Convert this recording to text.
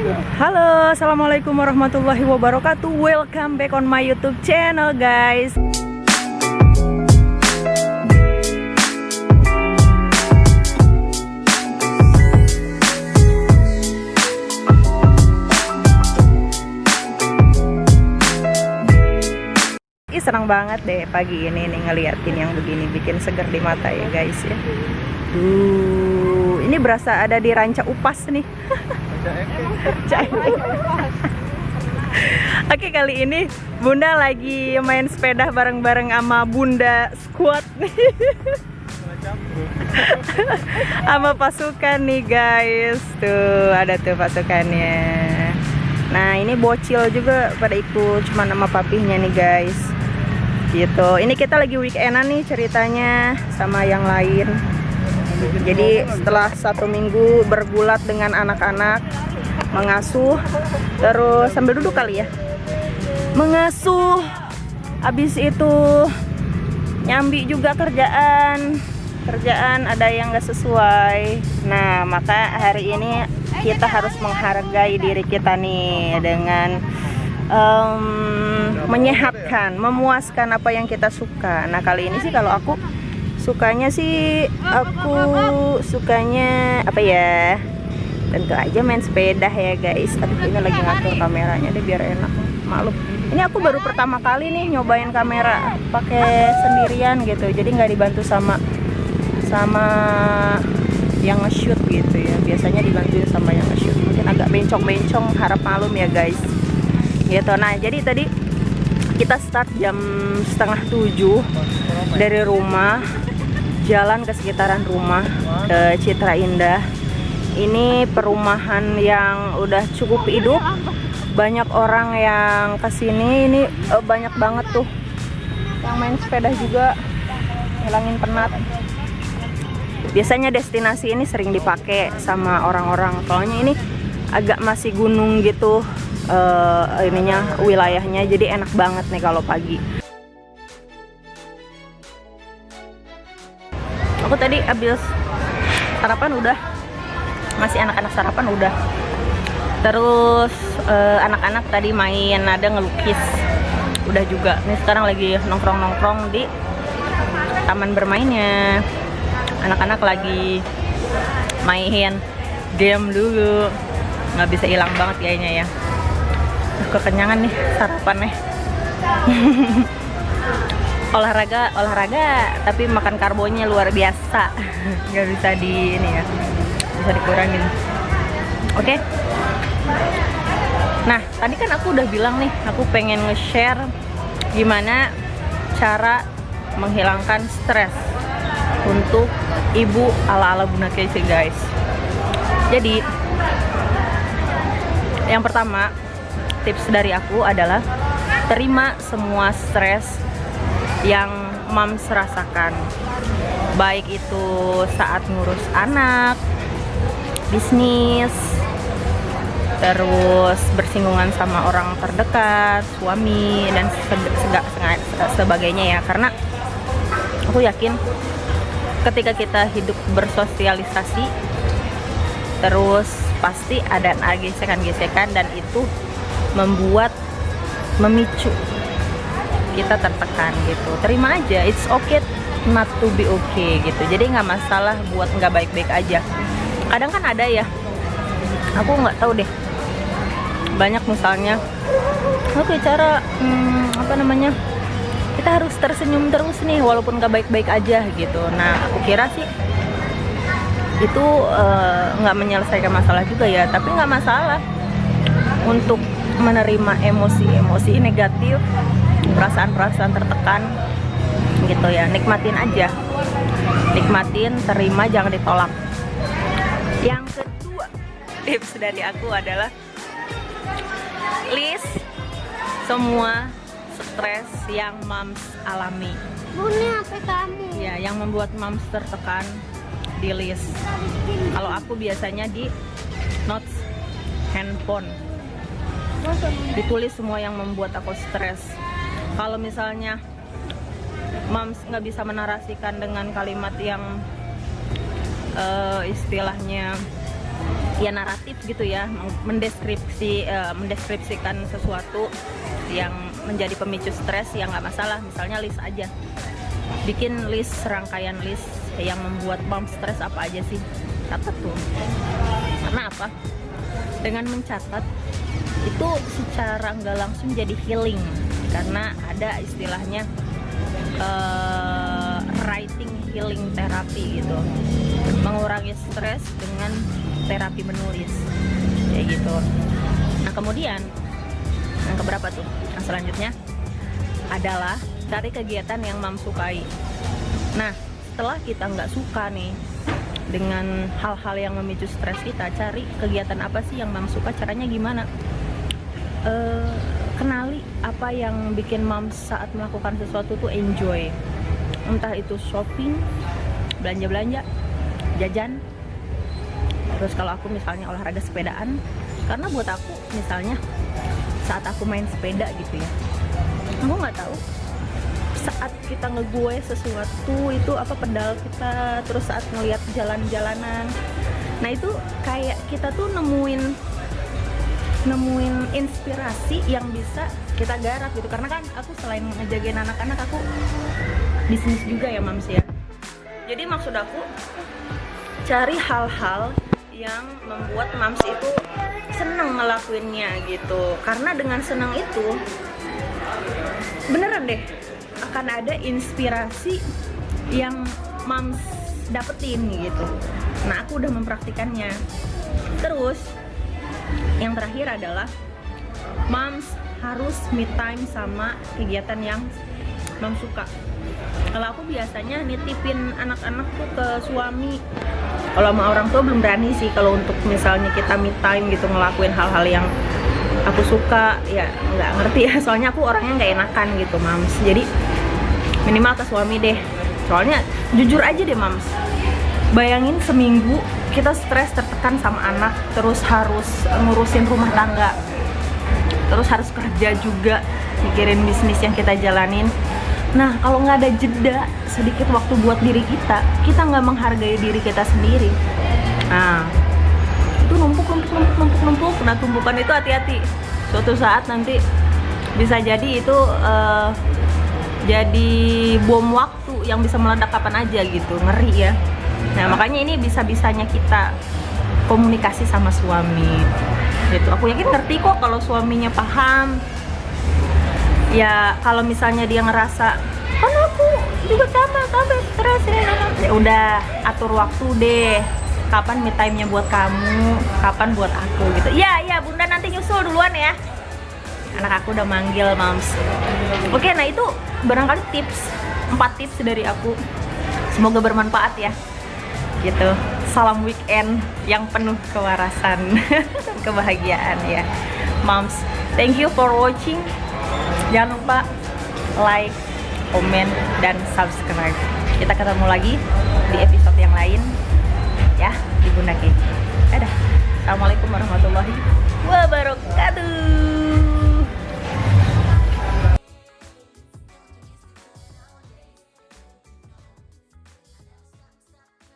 Halo, assalamualaikum warahmatullahi wabarakatuh. Welcome back on my YouTube channel, guys. Senang banget deh pagi ini nih ngeliatin yang begini, bikin seger di mata ya guys ya. Ini berasa ada di Ranca Upas nih. Oke, kali ini Bunda lagi main sepeda bareng-bareng sama Bunda Squad nih. Sama pasukan nih guys. Tuh ada tuh pasukannya. Nah ini bocil juga pada ikut, cuma nama papihnya nih guys. Gitu. Ini kita lagi weekendan nih ceritanya sama yang lain. Jadi setelah 1 minggu bergulat dengan anak-anak, mengasuh, terus sambil duduk kali ya, mengasuh, habis itu nyambi juga kerjaan ada yang gak sesuai. Nah maka hari ini kita harus menghargai diri kita nih dengan menyehatkan, memuaskan apa yang kita suka. Nah kali ini sih kalau aku sukanya apa ya, tentu aja main sepeda ya guys. Aduh ini lagi ngatur kameranya deh biar enak, maklum. Ini aku baru pertama kali nih nyobain kamera pakai sendirian gitu, jadi nggak dibantu sama yang nge-shoot gitu ya. Biasanya dibantuin sama yang nge-shoot, mungkin agak bencong-bencong, harap malum ya guys gitu. Nah jadi tadi kita start jam 6:30 dari rumah, jalan ke sekitaran rumah ke Citra Indah. Ini perumahan yang udah cukup hidup, banyak orang yang kesini. Ini banyak banget tuh yang main sepeda juga, hilangin penat. Biasanya destinasi ini sering dipakai sama orang-orang, soalnya ini agak masih gunung gitu. Wilayahnya, jadi enak banget nih kalau pagi. Aku tadi habis sarapan udah, masih anak-anak sarapan udah. Terus anak-anak tadi main, ada ngelukis udah juga. Nih sekarang lagi nongkrong-nongkrong di taman bermainnya. Anak-anak lagi main game dulu, nggak bisa hilang banget kayaknya ya. Kekenyangan nih sarapannya. olahraga tapi makan karbonnya luar biasa. Nggak bisa bisa dikurangin. Oke. Nah tadi kan aku udah bilang nih, aku pengen nge-share gimana cara menghilangkan stres untuk ibu ala-ala Bunda Casey guys. Jadi yang pertama, tips dari aku adalah terima semua stres yang moms rasakan, baik itu saat ngurus anak, bisnis, terus bersinggungan sama orang terdekat, suami dan sebagainya ya. Karena aku yakin ketika kita hidup bersosialisasi, terus pasti ada gesekan-gesekan, dan itu memicu kita tertekan gitu. Terima aja, it's okay not to be okay gitu. Jadi nggak masalah buat nggak baik-baik aja. Kadang kan ada ya, aku nggak tahu deh, banyak misalnya oke cara kita harus tersenyum terus nih walaupun nggak baik-baik aja gitu. Nah aku kira sih itu nggak menyelesaikan masalah juga ya, tapi nggak masalah untuk menerima emosi-emosi negatif, perasaan-perasaan tertekan gitu ya. Nikmatin aja, nikmatin, terima, jangan ditolak. Yang kedua, tips dari aku adalah list semua stres yang moms alami. Bunda, apa kamu? Ya, yang membuat moms tertekan, di list. Kalau aku biasanya di notes handphone, ditulis semua yang membuat aku stres. Kalau misalnya moms nggak bisa menarasikan dengan kalimat yang istilahnya ya naratif gitu ya, mendeskripsikan sesuatu yang menjadi pemicu stres, ya nggak masalah. Misalnya list aja, bikin list, serangkaian list yang membuat mom stres apa aja sih, catat tuh. Karena apa? Dengan mencatat itu secara nggak langsung jadi healing, karena ada istilahnya writing healing terapi gitu, mengurangi stres dengan terapi menulis kayak gitu. Nah kemudian yang keberapa tuh? Yang selanjutnya adalah cari kegiatan yang mam sukai. Nah setelah kita nggak suka nih dengan hal-hal yang memicu stres kita, cari kegiatan apa sih yang mam suka. Caranya gimana? Kenali apa yang bikin mam saat melakukan sesuatu tuh enjoy. Entah itu shopping, belanja-belanja, jajan. Terus kalau aku misalnya olahraga sepedaan, karena buat aku misalnya saat aku main sepeda gitu ya, aku nggak tahu saat kita ngegoe sesuatu itu apa pedal kita, terus saat ngeliat jalan-jalanan, nah itu kayak kita tuh nemuin inspirasi yang bisa kita garap gitu. Karena kan aku selain ngejagain anak-anak, aku bisnis juga ya mams ya. Jadi maksud aku cari hal-hal yang membuat mams itu seneng ngelakuinnya gitu. Karena dengan seneng itu beneran deh akan ada inspirasi yang mams dapetin gitu. Nah aku udah mempraktikannya. Terus yang terakhir adalah mams harus me time sama kegiatan yang mams suka. Kalau aku biasanya nitipin anak-anak tuh ke suami. Kalau sama orang tua belum berani sih, kalau untuk misalnya kita me time gitu ngelakuin hal-hal yang aku suka, ya nggak ngerti ya, soalnya aku orangnya nggak enakan gitu mams. Jadi minimal ke suami deh. Soalnya jujur aja deh mams, bayangin seminggu kita stres, tertekan sama anak, terus harus ngurusin rumah tangga, terus harus kerja juga, mikirin bisnis yang kita jalanin. Nah kalau nggak ada jeda sedikit waktu buat diri kita nggak menghargai diri kita sendiri. Nah itu numpuk. Nah tumpukan itu hati-hati, suatu saat nanti bisa jadi itu jadi bom waktu yang bisa meledak kapan aja gitu, ngeri ya. Nah makanya ini bisa-bisanya kita komunikasi sama suami gitu. Aku yakin ngerti kok kalau suaminya paham. Ya kalau misalnya dia ngerasa kan aku juga sama stres ya udah atur waktu deh, kapan me time-nya buat kamu, kapan buat aku gitu. Iya bunda nanti nyusul duluan ya, anak aku udah manggil mams. Oke, nah itu barangkali 4 tips dari aku, semoga bermanfaat ya gitu. Salam weekend yang penuh kewarasan dan kebahagiaan ya moms. Thank you for watching. Jangan lupa like, komen, dan subscribe. Kita ketemu lagi di episode yang lain ya di Bunda Kece. Dadah. Assalamualaikum warahmatullahi